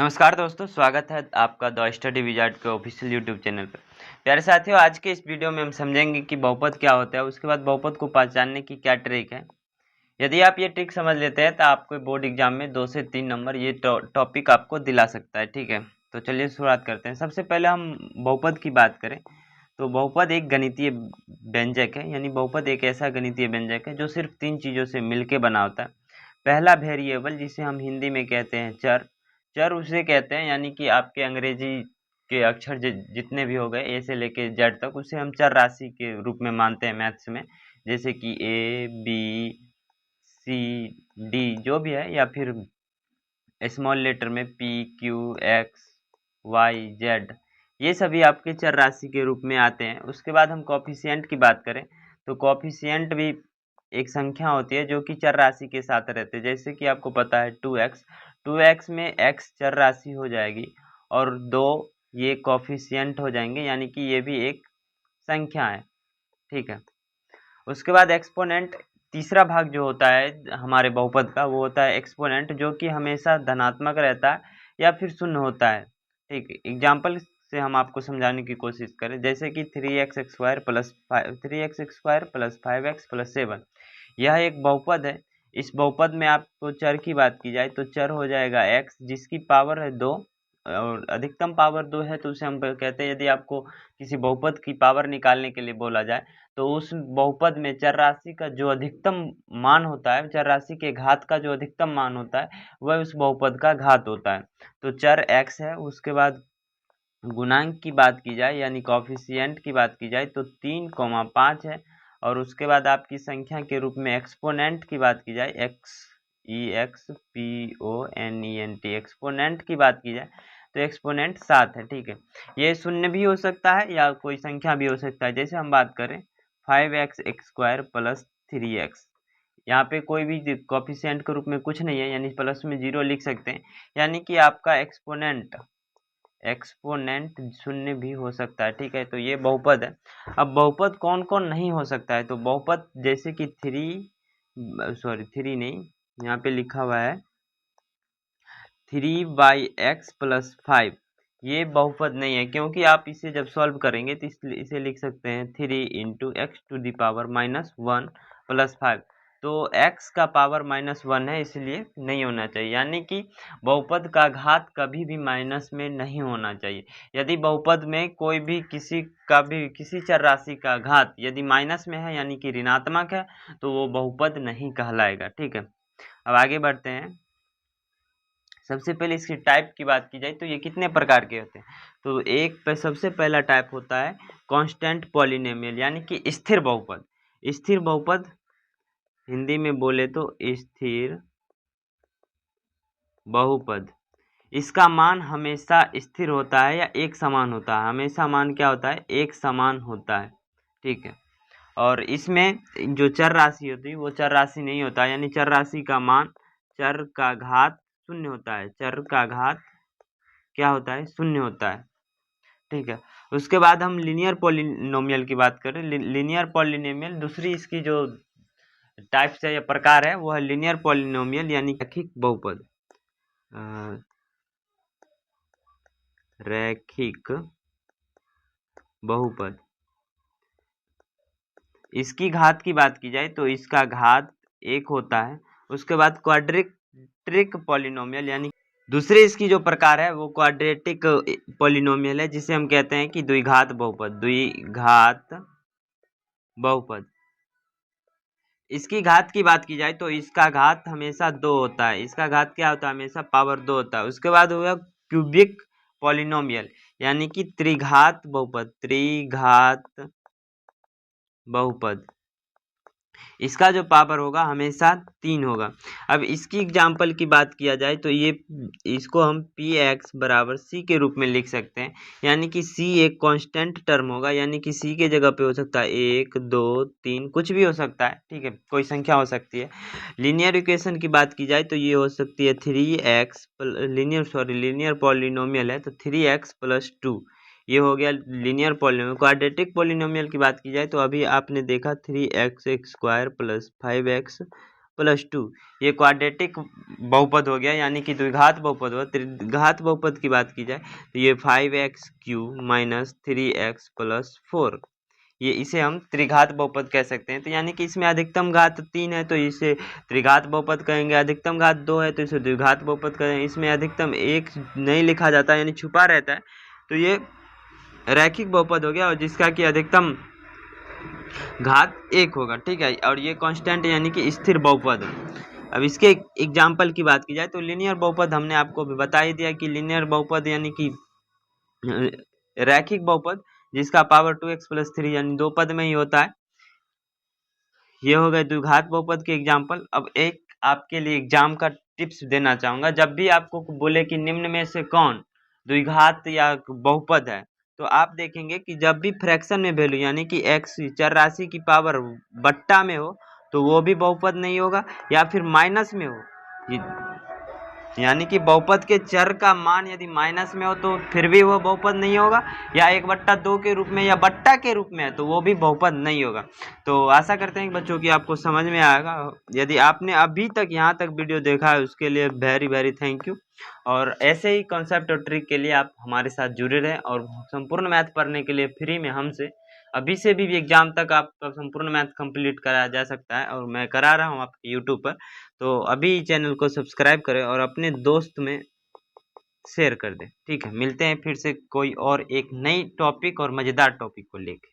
नमस्कार दोस्तों, स्वागत है आपका द स्टडी विजार्ड के ऑफिशियल यूट्यूब चैनल पर। प्यारे साथियों, आज के इस वीडियो में हम समझेंगे कि बहुपद क्या होता है, उसके बाद बहुपद को पहचानने की क्या ट्रिक है। यदि आप ये ट्रिक समझ लेते हैं तो आपको बोर्ड एग्जाम में 2 से 3 नंबर ये टॉपिक आपको दिला सकता है। ठीक है, तो चलिए शुरुआत करते हैं। सबसे पहले हम बहुपद की बात करें तो बहुपद एक गणितीय व्यंजक है, यानी बहुपद एक ऐसा गणितीय व्यंजक है जो सिर्फ 3 चीज़ों से मिलकर बना होता है। पहला वेरिएबल, जिसे हम हिंदी में कहते हैं चर। चर उसे कहते हैं, यानी कि आपके अंग्रेजी के अक्षर जितने भी हो गए ए से लेके जेड तक, उसे हम चर राशि के रूप में मानते हैं मैथ्स में। जैसे कि ए बी सी डी जो भी है, या फिर स्मॉल लेटर में P Q X Y Z, ये सभी आपके चर राशि के रूप में आते हैं। उसके बाद हम कॉफिशिएंट की बात करें तो कॉफिशिएंट भी एक संख्या होती है जो कि चर राशि के साथ रहते हैं। जैसे कि आपको पता है 2x, 2x में x चर राशि हो जाएगी और 2 ये कॉफिशिएंट हो जाएंगे, यानी कि ये भी एक संख्या है। ठीक है, उसके बाद एक्सपोनेंट, तीसरा भाग जो होता है हमारे बहुपद का, वो होता है एक्सपोनेंट, जो कि हमेशा धनात्मक रहता है या फिर शून्य होता है। ठीक, एग्जाम्पल से हम आपको समझाने की कोशिश करें। जैसे कि 3x² + 5x² + 5x + 7, यह एक बहुपद है। इस बहुपद में आपको चर की बात की जाए तो चर हो जाएगा x, जिसकी पावर है 2, और अधिकतम पावर 2 है तो उसे हम कहते हैं। यदि आपको किसी बहुपद की पावर निकालने के लिए बोला जाए तो उस बहुपद में चर राशि का जो अधिकतम मान होता है, चर राशि के घात का जो अधिकतम मान होता है, वह उस बहुपद का घात होता है। तो चर x है। उसके बाद गुणांक की बात की जाए, यानी कॉफिशिएंट की बात की जाए तो 3,5 है। और उसके बाद आपकी संख्या के रूप में एक्सपोनेंट की बात की जाए, XEXPONENT, एक्सपोनेंट की बात की जाए तो एक्सपोनेंट 7 है। ठीक है, ये शून्य भी हो सकता है या कोई संख्या भी हो सकता है। जैसे हम बात करें 5x² + 3x, यहाँ पे कोई भी कॉफिशिएंट के रूप में कुछ नहीं है, यानी प्लस में 0 लिख सकते हैं, यानी कि आपका एक्सपोनेंट शून्य भी हो सकता है। ठीक है, तो ये बहुपद है। अब बहुपद कौन कौन नहीं हो सकता है, तो बहुपद जैसे कि 3 नहीं, यहाँ पे लिखा हुआ है 3/x + 5, ये बहुपद नहीं है, क्योंकि आप इसे जब सॉल्व करेंगे तो इसे लिख सकते हैं 3 × x⁻⁻1 + 5। तो x का पावर -1 है, इसलिए नहीं होना चाहिए, यानी कि बहुपद का घात कभी भी माइनस में नहीं होना चाहिए। यदि बहुपद में कोई भी किसी चर राशि का घात यदि माइनस में है, यानी कि ऋणात्मक है, तो वो बहुपद नहीं कहलाएगा। ठीक है, अब आगे बढ़ते हैं। सबसे पहले इसकी टाइप की बात की जाए तो ये कितने प्रकार के होते हैं, तो सबसे पहला टाइप होता है कांस्टेंट पॉलिनोमियल, यानी कि स्थिर बहुपद। स्थिर बहुपद हिंदी में बोले तो स्थिर बहुपद, इसका मान हमेशा स्थिर होता है या एक समान होता है। हमेशा मान क्या होता है, एक समान होता है। ठीक है, और इसमें जो चर राशि होती है वो चर राशि नहीं होता, यानी चर राशि का मान चर का घात शून्य होता है। चर का घात क्या होता है, शून्य होता है। ठीक है, उसके बाद हम लीनियर पॉलिनोमियल की बात करें। लीनियर पॉलिनोमियल दूसरी इसकी जो टाइप्स है या प्रकार है वो है लीनियर पॉलिनोमियल, यानी रैखिक बहुपद। रैखिक बहुपद, इसकी घात की बात की जाए तो इसका घात 1 होता है। उसके बाद क्वाड्रेटिक पॉलिनोमियल, यानी दूसरी इसकी जो प्रकार है वो क्वाड्रेटिक पॉलिनोमियल है, जिसे हम कहते हैं कि द्विघात बहुपद। द्विघात बहुपद, इसकी घात की बात की जाए तो इसका घात हमेशा 2 होता है। इसका घात क्या होता है, हमेशा पावर 2 होता है। उसके बाद हुआ क्यूबिक पॉलिनोमियल, यानी कि त्रिघात बहुपद। त्रिघात बहुपद, इसका जो पावर होगा हमेशा 3 होगा। अब इसकी एग्जाम्पल की बात किया जाए तो इसको हम px = c के रूप में लिख सकते हैं, यानी कि c एक कांस्टेंट टर्म होगा, यानी कि c के जगह पे हो सकता है 1 2 3, कुछ भी हो सकता है। ठीक है, कोई संख्या हो सकती है। लीनियर इक्वेशन की बात की जाए तो ये हो सकती है 3x लीनियर पॉलिनोमियल है तो 3x + 2, ये हो गया लीनियर पॉलिनोमियल। क्वाड्रेटिक पॉलिनोमियल की बात की जाए तो अभी आपने देखा 3x² + 5x प्लस 2 ये क्वाड्रेटिक बहुपद हो गया, यानी कि द्विघात बहुपद हो। त्रिघात बहुपद की बात की जाए तो ये 5x³ माइनस 3x प्लस 4, ये इसे हम त्रिघात बहुपद कह सकते हैं। तो यानी कि इसमें अधिकतम घात 3 है तो इसे त्रिघात बहुपद कहेंगे, अधिकतम घात 2 है तो इसे द्विघात बहुपद कहेंगे। इसमें अधिकतम 1 नहीं लिखा जाता यानी छुपा रहता है तो ये रैखिक बहुपद हो गया, और जिसका कि अधिकतम घात 1 होगा, ठीक है। और ये कांस्टेंट यानी कि स्थिर बहुपद है। अब इसके एग्जाम्पल की बात की जाए तो लीनियर बहुपद हमने आपको भी बता ही दिया कि लीनियर बहुपद यानी कि रैखिक बहुपद जिसका पावर 2x प्लस 3 यानी 2 पद में ही होता है। ये हो गए द्विघात बहुपद के एग्जाम्पल। अब एक आपके लिए एग्जाम का टिप्स देना चाहूंगा, जब भी आपको बोले कि निम्न में से कौन द्विघात या बहुपद है, तो आप देखेंगे कि जब भी फ्रैक्शन में वैल्यू यानी कि x चर राशि की पावर बट्टा में हो तो वो भी बहुपद नहीं होगा, या फिर माइनस में हो यानी कि बहुपद के चर का मान यदि माइनस में हो तो फिर भी वो बहुपद नहीं होगा, या 1/2 के रूप में या बट्टा के रूप में है तो वो भी बहुपद नहीं होगा। तो आशा करते हैं कि बच्चों की आपको समझ में आएगा। यदि आपने अभी तक यहाँ तक वीडियो देखा है उसके लिए वेरी वेरी थैंक यू। और ऐसे ही कॉन्सेप्ट और ट्रिक के लिए आप हमारे साथ जुड़े रहें, और संपूर्ण मैथ पढ़ने के लिए फ्री में हमसे अभी से भी एग्जाम तक आपका संपूर्ण मैथ कंप्लीट कराया जा सकता है, और मैं करा रहा हूँ आपके यूट्यूब पर। तो अभी चैनल को सब्सक्राइब करें और अपने दोस्त में शेयर कर दें, ठीक है। मिलते हैं फिर से कोई और एक नई टॉपिक और मज़ेदार टॉपिक को लेकर।